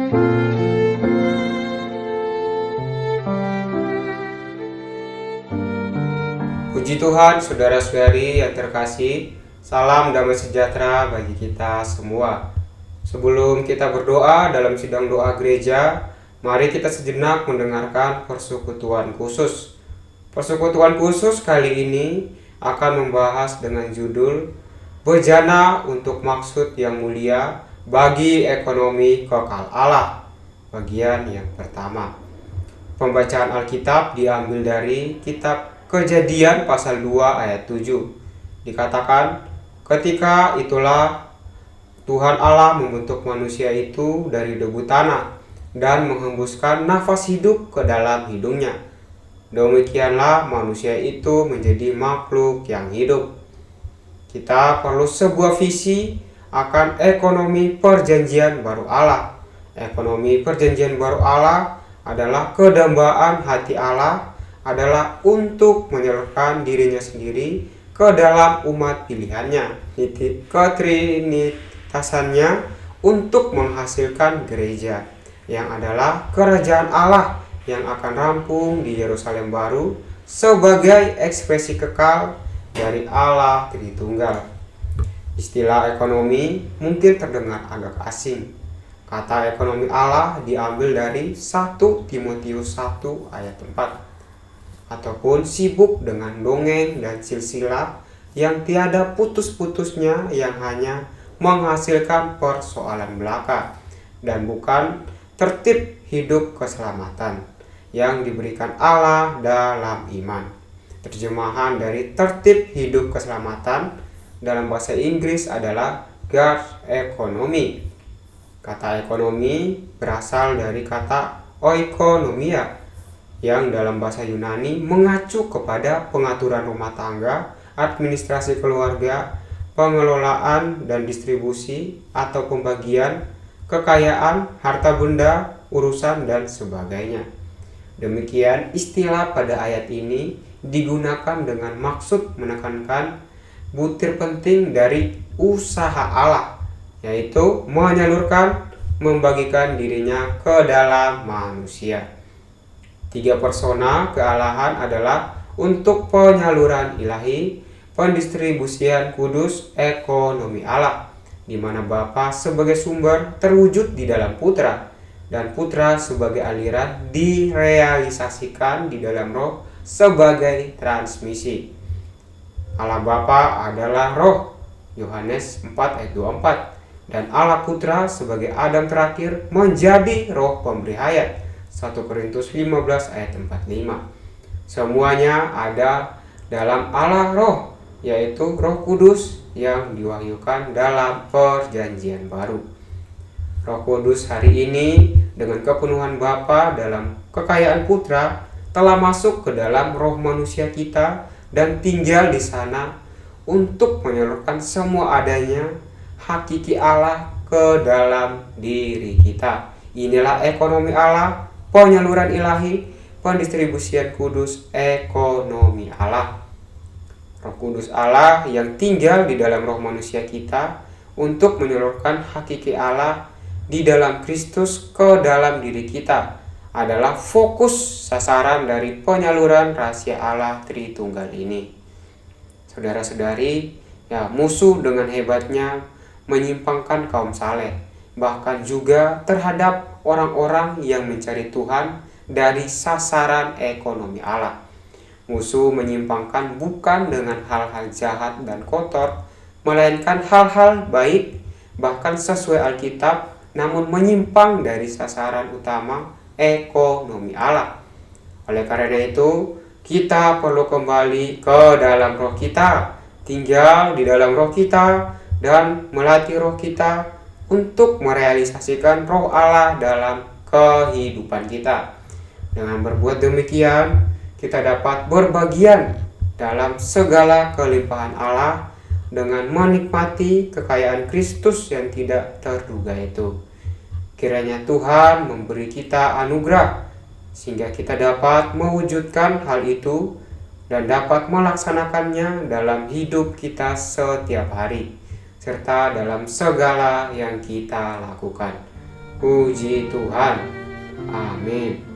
Puji Tuhan, saudara-saudari yang terkasih, salam damai sejahtera bagi kita semua. Sebelum kita berdoa dalam sidang doa gereja, mari kita sejenak mendengarkan persekutuan khusus. Persekutuan khusus kali ini akan membahas dengan judul Bejana untuk Maksud yang Mulia bagi Ekonomi Kekal Allah. Bagian yang pertama. Pembacaan Alkitab diambil dari kitab Kejadian pasal 2 ayat 7. Dikatakan, ketika itulah Tuhan Allah membentuk manusia itu dari debu tanah dan menghembuskan nafas hidup ke dalam hidungnya. Demikianlah manusia itu menjadi makhluk yang hidup. Kita perlu sebuah visi akan ekonomi perjanjian baru Allah. Ekonomi perjanjian baru Allah adalah kedambaan hati Allah, adalah untuk menyalurkan dirinya sendiri ke dalam umat pilihannya, ketrinitasannya untuk menghasilkan gereja yang adalah kerajaan Allah yang akan rampung di Yerusalem baru sebagai ekspresi kekal dari Allah Tritunggal. Istilah ekonomi mungkin terdengar agak asing. Kata ekonomi Allah diambil dari 1 Timotius 1 ayat 4. Ataupun sibuk dengan dongeng dan silsilah yang tiada putus-putusnya, yang hanya menghasilkan persoalan belaka dan bukan tertib hidup keselamatan yang diberikan Allah dalam iman. Terjemahan dari tertib hidup keselamatan dalam bahasa Inggris adalah God's economy. Kata ekonomi berasal dari kata oikonomia yang dalam bahasa Yunani mengacu kepada pengaturan rumah tangga, administrasi keluarga, pengelolaan dan distribusi atau pembagian kekayaan, harta benda, urusan dan sebagainya. Demikian istilah pada ayat ini digunakan dengan maksud menekankan butir penting dari usaha Allah, yaitu menyalurkan, membagikan dirinya ke dalam manusia. 3 persona kealahan adalah untuk penyaluran ilahi, pendistribusian kudus, ekonomi Allah, di mana Bapa sebagai sumber terwujud di dalam Putra, dan Putra sebagai aliran direalisasikan di dalam Roh sebagai transmisi. Allah Bapa adalah Roh, Yohanes 4 ayat 24, dan Allah Putra sebagai Adam terakhir menjadi Roh pemberi hayat, 1 Korintus 15 ayat 45. Semuanya ada dalam Allah Roh, yaitu Roh Kudus yang diwahyukan dalam perjanjian baru. Roh Kudus hari ini dengan kepenuhan Bapa dalam kekayaan Putra telah masuk ke dalam roh manusia kita dan tinggal di sana untuk menyalurkan semua adanya hakiki Allah ke dalam diri kita. Inilah ekonomi Allah, penyaluran ilahi, pendistribusian kudus, ekonomi Allah. Roh Kudus Allah yang tinggal di dalam roh manusia kita untuk menyalurkan hakiki Allah di dalam Kristus ke dalam diri kita adalah fokus sasaran dari penyaluran rahasia Allah Tritunggal ini. Saudara-saudari, musuh dengan hebatnya menyimpangkan kaum saleh, bahkan juga terhadap orang-orang yang mencari Tuhan dari sasaran ekonomi Allah. Musuh menyimpangkan bukan dengan hal-hal jahat dan kotor, melainkan hal-hal baik, bahkan sesuai Alkitab, namun menyimpang dari sasaran utama ekonomi Allah. Oleh karena itu, kita perlu kembali ke dalam roh kita, tinggal di dalam roh kita, dan melatih roh kita untuk merealisasikan roh Allah dalam kehidupan kita. Dengan berbuat demikian, kita dapat berbagian dalam segala kelimpahan Allah dengan menikmati kekayaan Kristus yang tidak terduga itu. Kiranya Tuhan memberi kita anugerah sehingga kita dapat mewujudkan hal itu dan dapat melaksanakannya dalam hidup kita setiap hari serta dalam segala yang kita lakukan. Puji Tuhan. Amin.